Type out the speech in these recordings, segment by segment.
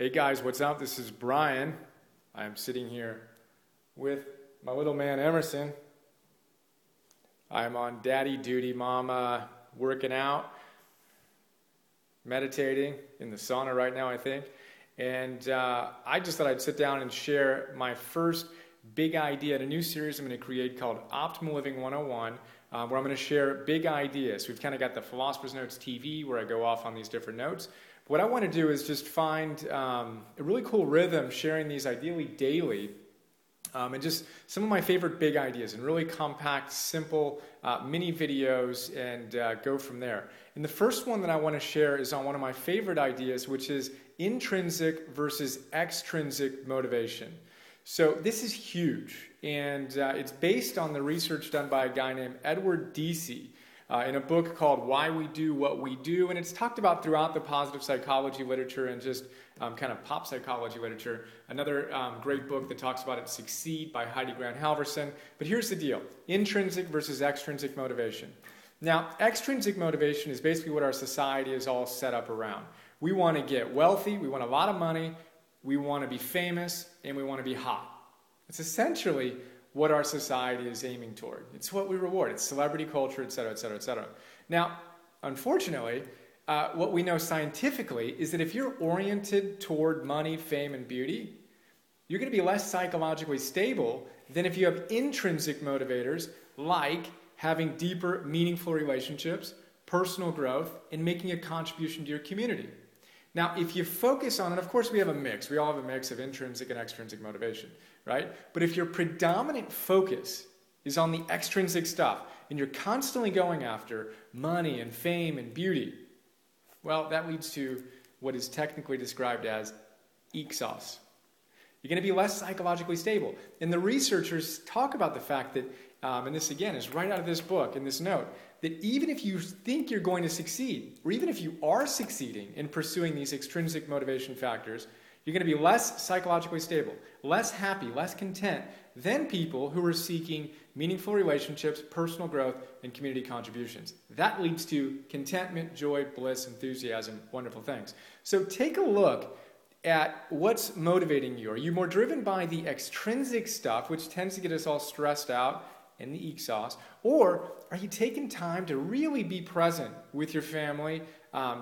Hey guys, what's up? This is Brian. I'm sitting here with my little man Emerson. I'm on daddy duty, mama, working out, meditating in the sauna right now, I think. And I just thought I'd sit down and share my first big idea in a new series I'm going to create called Optimal Living 101, where I'm going to share big ideas. We've kind of got the Philosopher's Notes TV where I go off on these different notes. What I want to do is just find a really cool rhythm, sharing these ideally daily, and just some of my favorite big ideas and really compact, simple mini videos, and go from there. And the first one that I want to share is on one of my favorite ideas, which is intrinsic versus extrinsic motivation. So this is huge, and it's based on the research done by a guy named Edward Deci in a book called Why We Do What We Do, and it's talked about throughout the positive psychology literature and just kind of pop psychology literature. Another great book that talks about it, Succeed by Heidi Grant Halverson. But here's the deal, intrinsic versus extrinsic motivation. Now, extrinsic motivation is basically what our society is all set up around. We want to get wealthy, we want a lot of money, we want to be famous, and we want to be hot. It's essentially what our society is aiming toward. It's what we reward. It's celebrity culture, et cetera, et cetera, et cetera. Now, unfortunately, what we know scientifically is that if you're oriented toward money, fame, and beauty, you're going to be less psychologically stable than if you have intrinsic motivators like having deeper, meaningful relationships, personal growth, and making a contribution to your community. Now, if you focus on, and of course we have a mix, we all have a mix of intrinsic and extrinsic motivation, right? But if your predominant focus is on the extrinsic stuff, and you're constantly going after money and fame and beauty, well, that leads to what is technically described as exhaust. You're going to be less psychologically stable. And the researchers talk about the fact that, and this again is right out of this book, in this note, that even if you think you're going to succeed, or even if you are succeeding in pursuing these extrinsic motivation factors, you're going to be less psychologically stable, less happy, less content than people who are seeking meaningful relationships, personal growth, and community contributions. That leads to contentment, joy, bliss, enthusiasm, wonderful things. So take a look at what's motivating you. Are you more driven by the extrinsic stuff, which tends to get us all stressed out, and the exhaust, or are you taking time to really be present with your family,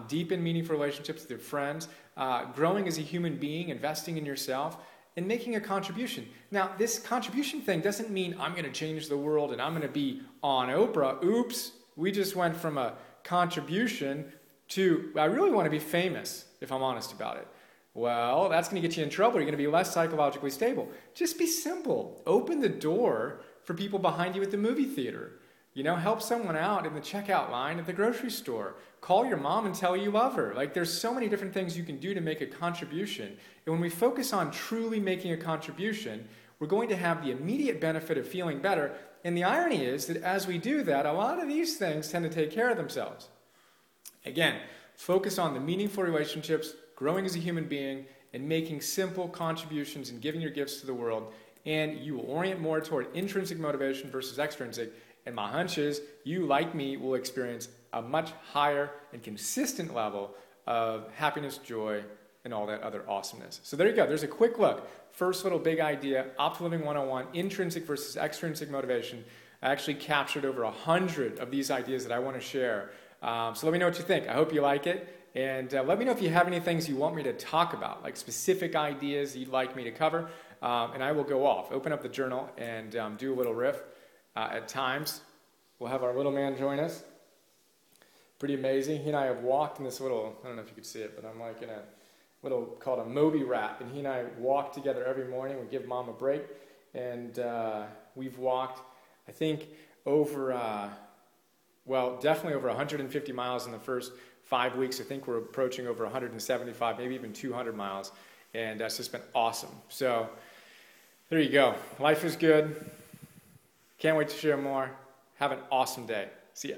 deep in meaningful relationships with your friends, growing as a human being, investing in yourself, and making a contribution? Now, this contribution thing doesn't mean I'm going to change the world and I'm going to be on Oprah. Oops, we just went from a contribution to, I really want to be famous, if I'm honest about it. Well, that's going to get you in trouble. You're going to be less psychologically stable. Just be simple. Open the door for people behind you at the movie theater. You know, help someone out in the checkout line at the grocery store. Call your mom and tell her you love her. Like, there's so many different things you can do to make a contribution. And when we focus on truly making a contribution, we're going to have the immediate benefit of feeling better. And the irony is that as we do that, a lot of these things tend to take care of themselves. Again, focus on the meaningful relationships, growing as a human being, and making simple contributions and giving your gifts to the world. And you will orient more toward intrinsic motivation versus extrinsic. And my hunch is you, like me, will experience a much higher and consistent level of happiness, joy, and all that other awesomeness. So there you go. There's a quick look. First little big idea, Optimal Living 101, intrinsic versus extrinsic motivation. I actually captured over 100 of these ideas that I want to share. So let me know what you think. I hope you like it. And let me know if you have any things you want me to talk about, like specific ideas you'd like me to cover. And I will go off, open up the journal, and do a little riff. At times, we'll have our little man join us. Pretty amazing. He and I have walked in this little, I don't know if you could see it, but I'm like in a little, called a Moby Rat. And he and I walk together every morning. We give Mom a break. And we've walked, I think, over, definitely over 150 miles in the first 5 weeks. I think we're approaching over 175, maybe even 200 miles. And that's just been awesome. So there you go. Life is good. Can't wait to share more. Have an awesome day. See ya.